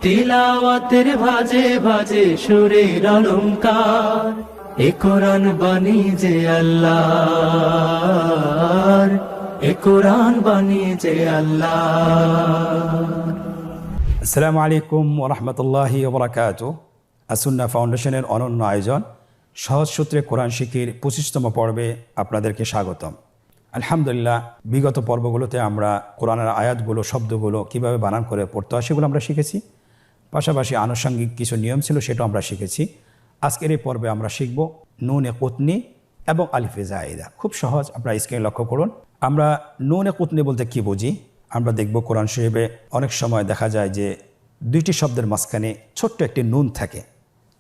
তিলাওয়াতের ভাজে ভাজে সুরের অলংকার, এ কোরআন বাণী যে আল্লাহর, এ কোরআন বাণী যে আল্লাহর। আসসালামু আলাইকুম ওয়া রাহমাতুল্লাহি ওয়া বারাকাতুহু। আসুন্নাহ ফাউন্ডেশনের অনন্য আয়োজন সহজ সূত্রে কোরআন শিক্ষার 25তম পর্বে আপনাদেরকে স্বাগতম। আলহামদুলিল্লাহ, বিগত পর্বগুলোতে আমরা কোরআনের আয়াতগুলো, শব্দগুলো কিভাবে বানান করে পড়তে হয় সেগুলো আমরা শিখেছি। পাশাপাশি আনুষঙ্গিক কিছু নিয়ম ছিল, সেটাও আমরা শিখেছি। আজকের এই পর্বে আমরা শিখব নুনে কুতনি এবং আলিফে জায়েদা। খুব সহজ, আপনারা স্ক্রিনে লক্ষ্য করুন। আমরা নুনে কুতনি বলতে কি বুঝি আমরা দেখব। কোরআন শরীফে অনেক সময় দেখা যায় যে দুইটি শব্দের মাঝখানে ছোট্ট একটি নুন থাকে,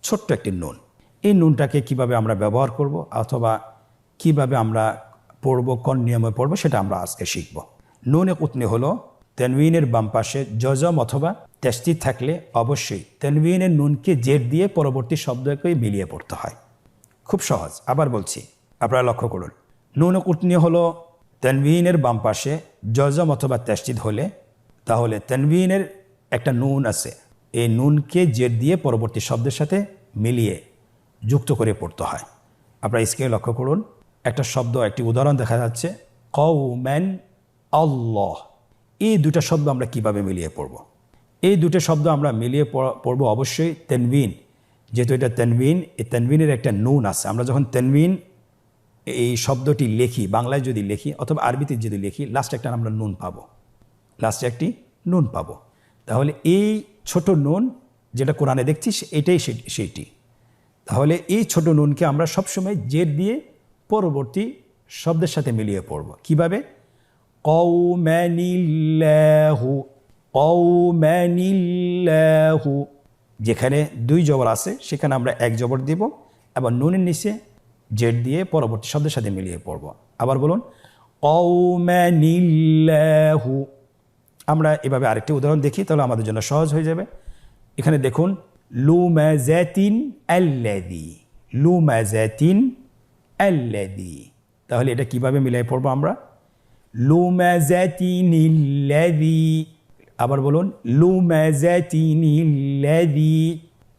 ছোট্ট একটি নুন। এই নুনটাকে কিভাবে আমরা ব্যবহার করব অথবা কিভাবে আমরা পড়ব, কোন নিয়মে পড়ব, সেটা আমরা আজকে শিখব। নুনে কুতনি হলো তানউইনের বাম পাশে জজম অথবা তাসদীদ থাকলে অবশ্যই তানউইনের নুনকে জের দিয়ে পরবর্তী শব্দকে মিলিয়ে পড়তে হয়। খুব সহজ, আবার বলছি, আপনারা লক্ষ্য করুন। নুনে কুতনি হলো তানউইনের বাম পাশে জজম অথবা তাসদীদ হলে, তাহলে তানউইনের একটা নুন আছে, এই নুনকে জের দিয়ে পরবর্তী শব্দের সাথে মিলিয়ে যুক্ত করে পড়তে হয়। আপনারা স্ক্রিনে লক্ষ্য করুন, একটা শব্দ, একটি উদাহরণ দেখা যাচ্ছে, কওমান আল্লাহ। এই দুটো শব্দ আমরা কিভাবে মিলিয়ে পড়ব? এই দুটো শব্দ আমরা মিলিয়ে পড়ব অবশ্যই তানউইন, যেহেতু এটা তানউইন, এই তানউইনের একটা নুন আছে। আমরা যখন তানউইন এই শব্দটি লিখি, বাংলায় যদি লিখি অথবা আরবিতে যদি লিখি, লাস্টে একটা আমরা নুন পাবো, লাস্টে একটি নুন পাবো। তাহলে এই ছোট নুন যেটা কোরআনে দেখছি এটাই সেইটি। তাহলে এই ছোট নুনকে আমরা সবসময় জের দিয়ে পরবর্তী শব্দের সাথে মিলিয়ে পড়ব। কিভাবে? কওমানিল্লাহু, কওমানিল্লাহু। যেখানে দুই জবর আছে সেখানে আমরা এক জবর দিব এবং নুনের নিচে জের দিয়ে পরবর্তী শব্দের সাথে মিলিয়ে পড়ব। আবার বলুন, কওমানিল্লাহু। আমরা এভাবে আরেকটি উদাহরণ দেখি, তাহলে আমাদের জন্য সহজ হয়ে যাবে। এখানে দেখুন, লুমাজাতিন আল্লাযী, লুমাজাতিন আল্লাযী। তাহলে এটা কিভাবে মিলিয়ে পড়ব আমরা? লুমাজাতিনিল্লাযী। আবার বলুন, লুমাজাতিনিল্লাযী।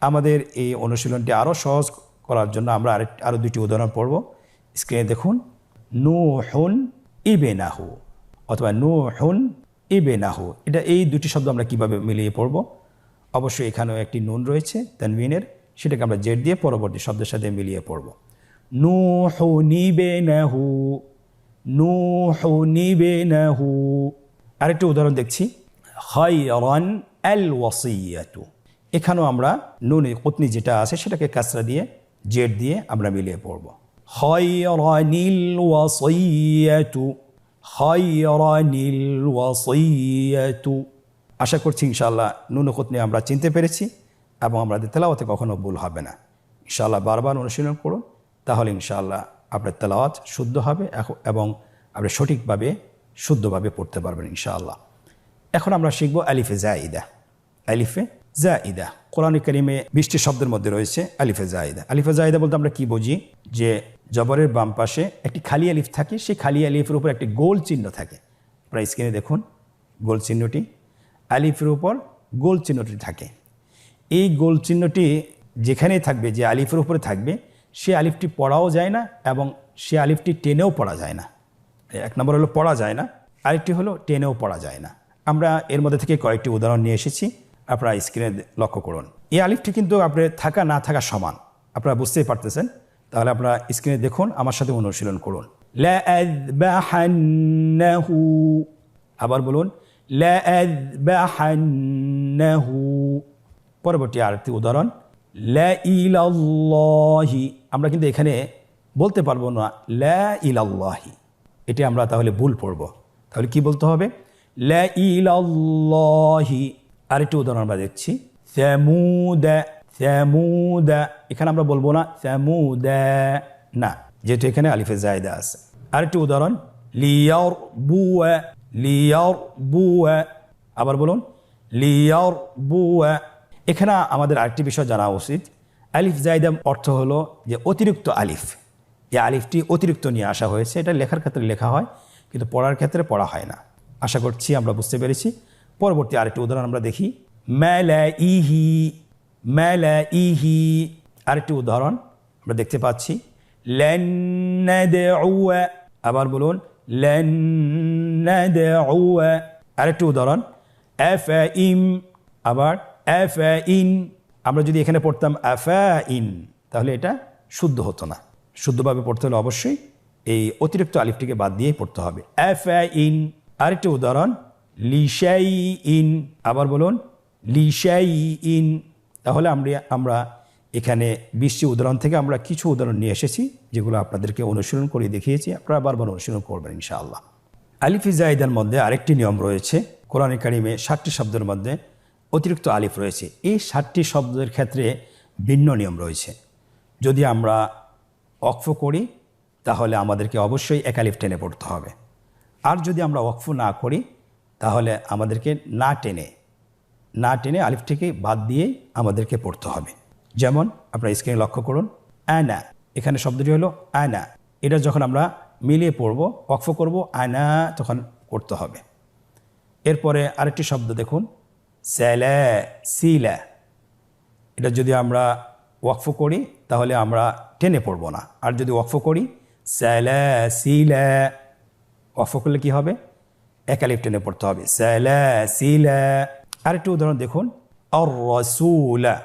আমাদের এই অনুশীলনটি আরও সহজ করার জন্য আমরা আরও দুটি উদাহরণ পড়ব। স্ক্রিনে দেখুন, নূহুন ইবনাহু অথবা নূহুন ইবনাহু। এটা এই দুটি শব্দ আমরা কিভাবে মিলিয়ে পড়ব? অবশ্যই এখানেও একটি নুন রয়েছে তানউইনের, সেটাকে আমরা জের দিয়ে পরবর্তী শব্দের সাথে মিলিয়ে পড়ব। নূহুন ইবনাহু, নূহুন ইবনাহু। আরেকটি উদাহরণ দেখছি, খায়রান আল ওয়াসিয়াতু। এখানেও আমরা নুনে কুতনি যেটা আছে সেটাকে কাসরা দিয়ে জের দিয়ে আমরা মিলিয়ে পড়ব। খায়রানিল ওয়াসিয়াতু, খায়রানিল ওয়াসিয়াতু। আশা করছি ইনশাআল্লাহ নুনে কুতনি আমরা চিনতে পেরেছি এবং আমাদের তেলাওয়াতে কখনো ভুল হবে না। ইনশাআল্লাহ বারবার অনুশীলন করুন, তাহলে ইনশাআল্লাহ আপনার তেলাওয়াত শুদ্ধ হবে এবং আপনি সঠিকভাবে শুদ্ধভাবে পড়তে পারবেন ইনশাআল্লাহ। এখন আমরা শিখব আলিফে জায়েদা। আলিফে জায়েদা কোরআন কারীমে 20টি শব্দের মধ্যে রয়েছে আলিফে জায়েদা। আলিফে জায়েদা বলতে আমরা কি বুঝি? যে জবরের বাম পাশে একটি খালি আলিফ থাকে, সেই খালি আলিফের উপর একটি গোল চিহ্ন থাকে। আপনারা স্ক্রিনে দেখুন, গোল চিহ্নটি, আলিফের উপর গোল চিহ্নটি থাকে। এই গোল চিহ্নটি যেখানেই থাকবে, যে আলিফের উপরে থাকবে, সে আলিফটি পড়াও যায় না এবং সে আলিফটি টেনেও পড়া যায় না। এক নম্বর হলো পড়া যায় না, আরেকটি হলো টেনেও পড়া যায় না। আমরা এর মধ্যে থেকে কয়েকটি উদাহরণ নিয়ে এসেছি, আপনারা স্ক্রিনে লক্ষ্য করুন। এই আলিফটি কিন্তু আপনার থাকা না থাকা সমান, আপনারা বুঝতেই পারতেছেন। তাহলে আপনারা স্ক্রিনে দেখুন, আমার সাথে অনুশীলন করুন। লাআযবাহান্নাহু। আবার বলুন, লাআযবাহান্নাহু। পরবর্তী আরেকটি উদাহরণ, লা ইলাল্লাহি। আমরা কিন্তু এখানে বলতে পারবো না লা ইলাল্লাহি, এটি আমরা তাহলে ভুল পড়ব। তাহলে কি বলতে হবে? লা ইলাল্লাহি। আরেকটি উদাহরণ আমরা দেখছি, সামুদা, সামুদা। এখানে আমরা বলবো না সামুদা, না, যেহেতু এখানে আলিফে জায়েদা আছে। আরেকটি উদাহরণ, লিয়ারবুয়া, লিয়ারবুয়া। আবার বলুন, লিয়ারবুয়া। এখানে আমাদের আরেকটি বিষয় জানা উচিত, আলিফ জায়েদা অর্থ হলো যে অতিরিক্ত আলিফ। এই আলিফটি অতিরিক্ত নিয়ে আসা হয়েছে, এটা লেখার ক্ষেত্রে লেখা হয় কিন্তু পড়ার ক্ষেত্রে পড়া হয় না। আশা করছি আমরা বুঝতে পেরেছি। পরবর্তী আরেকটি উদাহরণ আমরা দেখি, মালাইহি, মালাইহি। আরেকটি উদাহরণ আমরা দেখতে পাচ্ছি, লান নাদউয়া, আবার বলুন লান নাদউয়া। আরেকটি উদাহরণ, আফাইম, আবার আফাইন। আমরা যদি এখানে পড়তাম আফাইন, তাহলে এটা শুদ্ধ হতো না। শুদ্ধভাবে পড়তে হলে অবশ্যই এই অতিরিক্ত আলিফটিকে বাদ দিয়েই পড়তে হবে, আফাইন। আরেকটি উদাহরণ, লিশাইইন, আবার বলুন লিশাইইন। তাহলে আমরা এখানে 20টি উদাহরণ থেকে আমরা কিছু উদাহরণ নিয়ে এসেছি, যেগুলো আপনাদেরকে অনুশীলন করে দেখিয়েছি। আপনারা বারবার অনুশীলন করবেন ইনশাআল্লাহ। আলিফে জায়দার মধ্যে আরেকটি নিয়ম রয়েছে, কোরআনে কারিমে 60টি শব্দের মধ্যে অতিরিক্ত আলিফ রয়েছে। এই 60টি শব্দের ক্ষেত্রে ভিন্ন নিয়ম রয়েছে। যদি আমরা ওয়াকফ করি তাহলে আমাদেরকে অবশ্যই এক আলিফ টেনে পড়তে হবে, আর যদি আমরা ওয়াকফ না করি তাহলে আমাদেরকে না টেনে আলিফটিকে বাদ দিয়ে আমাদেরকে পড়তে হবে। যেমন আপনারা স্ক্রিনে লক্ষ্য করুন, আনা, এখানে শব্দটি হলো আনা। এটা যখন আমরা মিলিয়ে পড়ব, ওয়াকফ করব, আনা, তখন করতে হবে। এরপরে আরেকটি শব্দ দেখুন, স্যালা সিলা। এটা যদি আমরা ওয়াকফ করি তাহলে আমরা টেনে পড়ব না, আর যদি ওয়াকফ করি স্যালা সিলা, ওয়াকফ করলে কি হবে, এক আলিফ টেনে পড়তে হবে, স্যালা সিলা। আরেকটি উদাহরণ দেখুন, আর রাসূলা।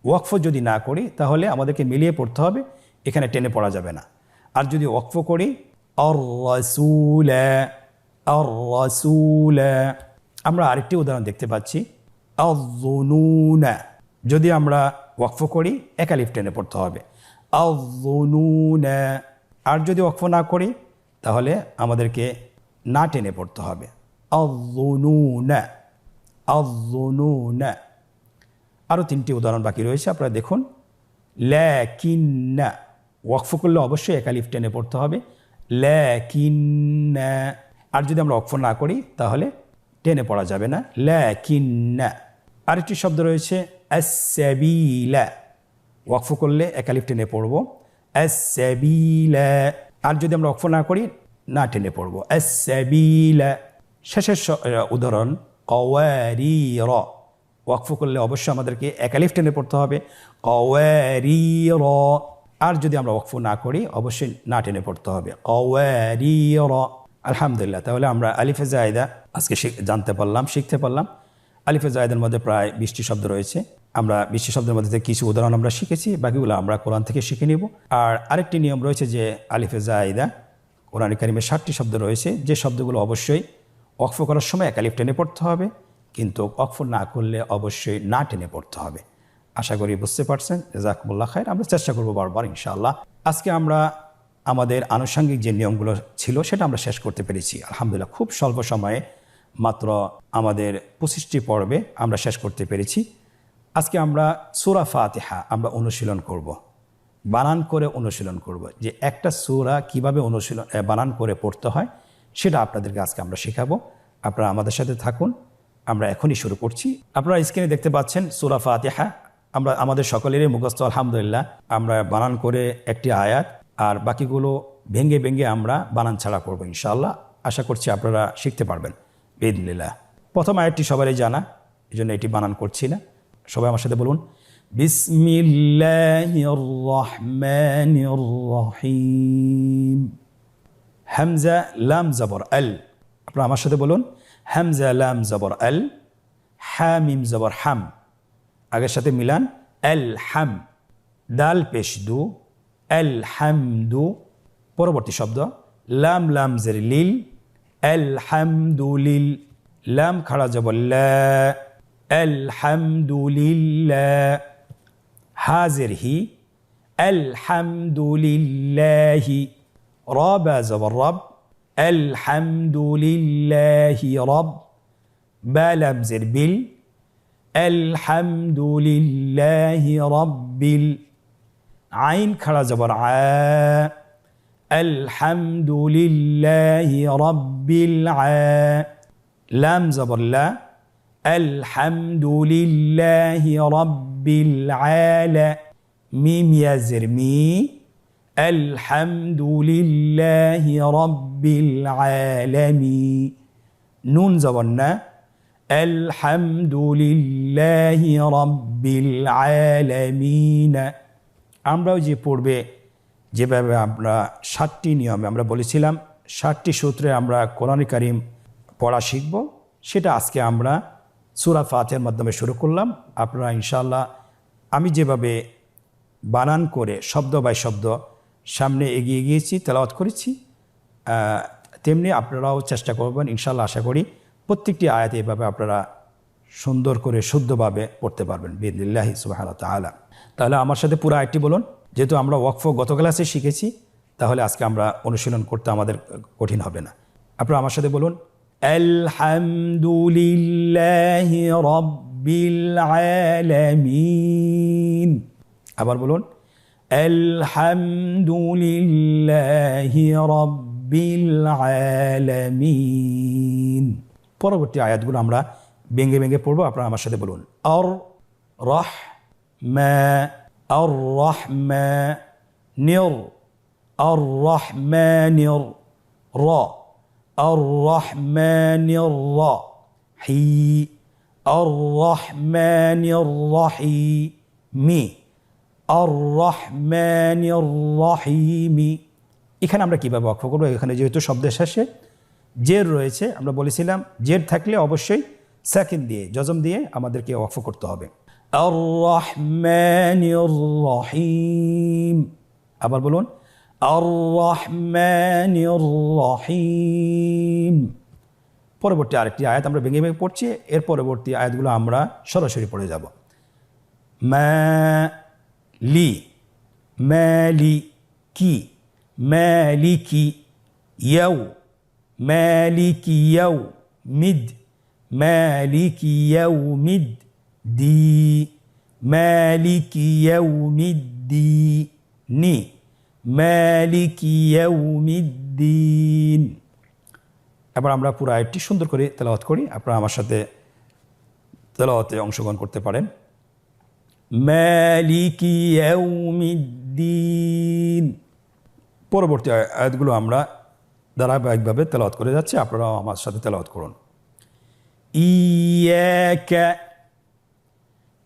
ওয়াকফ যদি না করি তাহলে আমাদেরকে মিলিয়ে পড়তে হবে, এখানে টেনে পড়া যাবে না। আর যদি ওয়াকফ করি আর রাসূলা, আর রাসূলা। আমরা আরেকটি উদাহরণ দেখতে পাচ্ছি, আয-যুনুনা। যদি আমরা ওয়াকফ করি এক আলিফ টেনে পড়তে হবে, আয-যুনুনা। আর যদি ওয়াকফ না করি তাহলে আমাদেরকে না টেনে পড়তে হবে, আয-যুনুনা, আয-যুনুনা। আরও 3টি উদাহরণ বাকি রয়েছে, আপনারা দেখুন, লাকিন্না। ওয়াকফ করলে অবশ্যই এক আলিফ টেনে পড়তে হবে, লাকিন্না। আর যদি আমরা ওয়াকফ না করি তাহলে টেনে পড়া যাবে না, লাকিন্না। আরেকটি শব্দ রয়েছে আস-সাবিলা। ওয়াকফ করলে এক আলিফ টেনে পড়ব, আস-সাবিলা। আর যদি আমরা ওয়াকফ না করি না টেনে পড়ব, আস-সাবিলা। শেষের উদাহরণ, কওয়ারির। ওয়াকফ করলে অবশ্যই আমাদেরকে এক আলিফ টেনে পড়তে হবে, কওয়ারির। আর যদি আমরা ওয়াকফ না করি অবশ্যই না টেনে পড়তে হবে, কওয়ারির। আলহামদুলিল্লাহ, তাহলে আমরা আলিফে জায়দা আজকে জানতে পারলাম, শিখতে পারলাম। আলিফে জায়দার মধ্যে প্রায় 20টি শব্দ রয়েছে। আমরা 20টি শব্দের মধ্যে থেকে কিছু উদাহরণ আমরা শিখেছি, বাকিগুলো আমরা কোরআন থেকে শিখে নিব। আর আরেকটি নিয়ম রয়েছে যে আলিফে জায়দা কোরআন কারিমে 60টি শব্দ রয়েছে, যে শব্দগুলো অবশ্যই ওয়াকফ করার সময় এক আলিফ টেনে পড়তে হবে, কিন্তু ওয়াকফ না করলে অবশ্যই না টেনে পড়তে হবে। আশা করি বুঝতে পারছেন। জাযাকুমুল্লাহ খায়র। আমরা চেষ্টা করবো বারবার ইনশাআল্লাহ। আজকে আমরা আমাদের আনুষঙ্গিক যে নিয়মগুলো ছিল সেটা আমরা শেষ করতে পেরেছি আলহামদুলিল্লাহ। খুব স্বল্প সময়ে মাত্র আমাদের 25টি পর্বে আমরা শেষ করতে পেরেছি। আজকে আমরা সূরা ফাতিহা আমরা অনুশীলন করব, বানান করে অনুশীলন করব, যে একটা সূরা কিভাবে বানান করে পড়তে হয় সেটা আপনাদেরকে আজকে আমরা শেখাবো। আপনারা আমাদের সাথে থাকুন, আমরা এখনই শুরু করছি। আপনারা স্ক্রিনে দেখতে পাচ্ছেন সূরা ফাতিহা। আমরা আমাদের সকলেরই মুখস্থ আলহামদুলিল্লাহ। আমরা বানান করে একটি আয়াত, আর বাকিগুলো ভেঙে ভেঙে আমরা বানান ছাড়া করবো ইনশাআল্লাহ। আশা করছি আপনারা শিখতে পারবেন বিইذনিল্লাহ। প্রথম আয়াতটি সবারই জানা, এই জন্য এটি বানান করছি না। সবাই আমার সাথে বলুন, বিসমিল্লাহির রহমানির রহিম। হামজা লাম জবর আল। আপনারা আমার সাথে বলুন, হামজা লাম জবর আল, হা মিম জবর হাম। আগের সাথে মিলান, আল হাম। দাল পেশ দু, আল হামদু। পরবর্তী শব্দ, লাম লাম জের লিল, আল হামদুলিল। লাম খাড়া জবর লা, আল হামদুলিল্লাহ। হাজের হি, আল হামদুলিল্লাহি। রবা জবর রব, আল হামদুলিল্লাহি রব। বা লাম জের বিল, আল হামদুলিল্লাহি রব্বিল। আইন খাড়া জবর আ, আল হামদুলিল্লাহি রব্বিল আ। লাম জবর লা, আল হামদুলিল্লাহি রব্বিল আলা। মিম ইয়া জের মি, আল হামদুলিল্লাহি রব্বিল আলামিন। নুন জবর না, আলহামদুলিল্লাহি রাব্বিল আলামিন। আমরাও যে পড়বে যেভাবে আমরা 7টি নিয়মে আমরা বলেছিলাম 7টি সূত্রে আমরা কোরআন কারীম পড়া শিখব, সেটা আজকে আমরা সূরা ফাতিহার মাধ্যমে শুরু করলাম। আপনারা ইনশাআল্লাহ আমি যেভাবে বানান করে শব্দ বাই শব্দ সামনে এগিয়ে গিয়েছি, তেলাওয়াত করেছি, তেমনি আপনারাও চেষ্টা করবেন ইনশাআল্লাহ। আশা করি প্রত্যেকটি আয়াতে এভাবে আপনারা সুন্দর করে শুদ্ধভাবে পড়তে পারবেন বিইذনিল্লাহি সুবহানাহু ওয়া তাআলা। তাহলে আমার সাথে পুরো আয়াতটি বলুন। যেহেতু আমরা ওয়াকফ গত ক্লাসে শিখেছি, তাহলে আজকে আমরা অনুশীলন করতে আমাদের কঠিন হবে না। আপনারা আমার সাথে বলুন, আলহামদুলিল্লাহি রাব্বিল আলামিন। আবার বলুন, আলহামদুলিল্লাহি রাব্বিল আলামিন। পরবর্তী আয়াতগুলো আমরা ভেঙে ভেঙে পড়বো। আপনারা আমার সাথে বলুন, আর রাহমানির আর-রাহমানির রা আর-রাহমানির রাহি আর-রাহমানির রাহিমি আর-রাহমানির রাহিমি। এখানে আমরা কীভাবে ওয়াকফ করবো? এখানে যেহেতু শব্দের শেষে জের রয়েছে, আমরা বলেছিলাম জের থাকলে অবশ্যই সাকিন দিয়ে জজম দিয়ে আমাদেরকে ওয়াকফ করতে হবে। আর-রাহমানির রাহিম। আবার বলুন, আর-রাহমানির রাহিম। পরবর্তী আরেকটি আয়াত আমরা ভেঙে ভেঙে পড়ছি, এর পরবর্তী আয়াতগুলো আমরা সরাসরি পড়ে যাব। মালিকি মালিকি মালিকি মালিকি মালিকি ইয়াউমিদ্দিন মালিকি ইয়াউমিদ্দিন। এবার আমরা পুরো আয়াতটি সুন্দর করে তেলাওয়াত করি। আপনারা আমার সাথে তেলাওয়াতে অংশগ্রহণ করতে পারেন। মালিকি ইয়াউমিদ্দিন। পরবর্তী আয়াতগুলো আমরা ধারাবাহিকভাবে তেলাওয়াত করে যাচ্ছি, আপনারাও আমার সাথে তেলাওয়াত করুন। ইয়াকা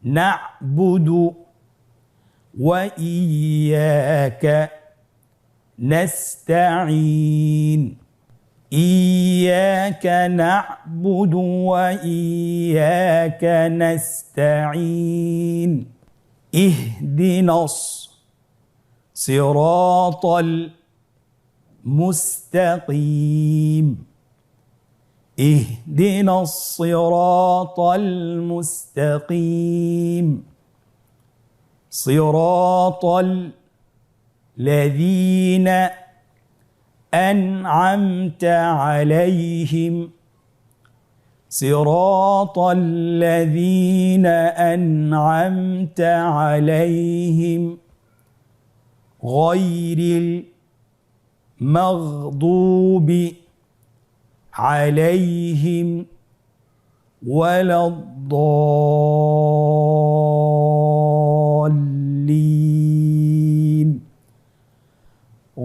না'বুদু ওয়া ইয়াকা নাস্তাঈন ইয়াকা না'বুদু ওয়া ইয়াকা নাস্তাঈন ইহদিনাস সিরাতাল মুস্তাকিম ইহদিনাস সিরাতাল মুস্তাকিম সিরাতাল লাযীনা আন'আমতা আলাইহিম সিরাতাল লাযীনা আন'আমতা আলাইহিম গায়রিল মাগদুবি আলাইহিম ওয়ালাদ-দাল্লিন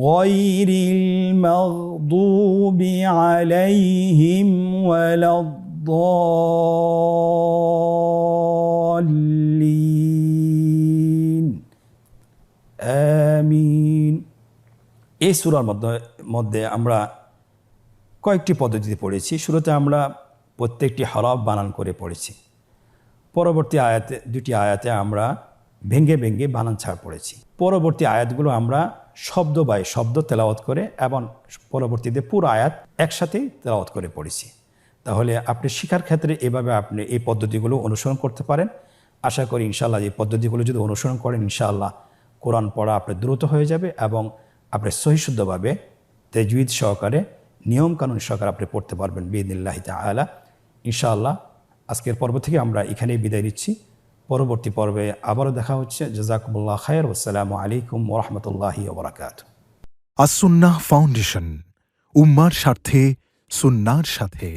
গায়রিল মাগদুবি আলাইহিম ওয়ালাদ-দাল্লিন। আমিন। এই সূরার মধ্যে আমরা কয়েকটি পদ্ধতিতে পড়েছি। শুরুতে আমরা প্রত্যেকটি হরফ বানান করে পড়েছি। পরবর্তী আয়াতে দুটি আয়াতে আমরা ভেঙ্গে ভেঙ্গে বানান ছাড় পড়েছি। পরবর্তী আয়াতগুলো আমরা শব্দ বাই শব্দ তেলাওয়াত করে এবং পরবর্তীতে পুরো আয়াত একসাথে তেলাওয়াত করে পড়েছি। তাহলে আপনি শিক্ষার ক্ষেত্রে এভাবে আপনি এই পদ্ধতিগুলো অনুসরণ করতে পারেন। আশা করি ইনশাআল্লাহ এই পদ্ধতিগুলো যদি অনুসরণ করেন ইনশাআল্লাহ কোরআন পড়া আপনার দ্রুত হয়ে যাবে এবং আপনি সহিশুদ্ধভাবে তাজউইদ সহকারে নিয়ম কানুন সহকারে আপনি পড়তে পারবেন বিইذনিল্লাহি তাআলা। ইনশাআল্লাহ আজকের পর্ব থেকে আমরা এখানেই বিদায় নিচ্ছি। পরবর্তী পর্বে আবারও দেখা হচ্ছে। জাযাকুমুল্লাহ খায়র। আসসালামু আলাইকুম ওয়া রাহমাতুল্লাহি ওয়া বারাকাতুহু। আস-সুন্নাহ ফাউন্ডেশন, উম্মার স্বার্থে সুন্নাহর সাথে।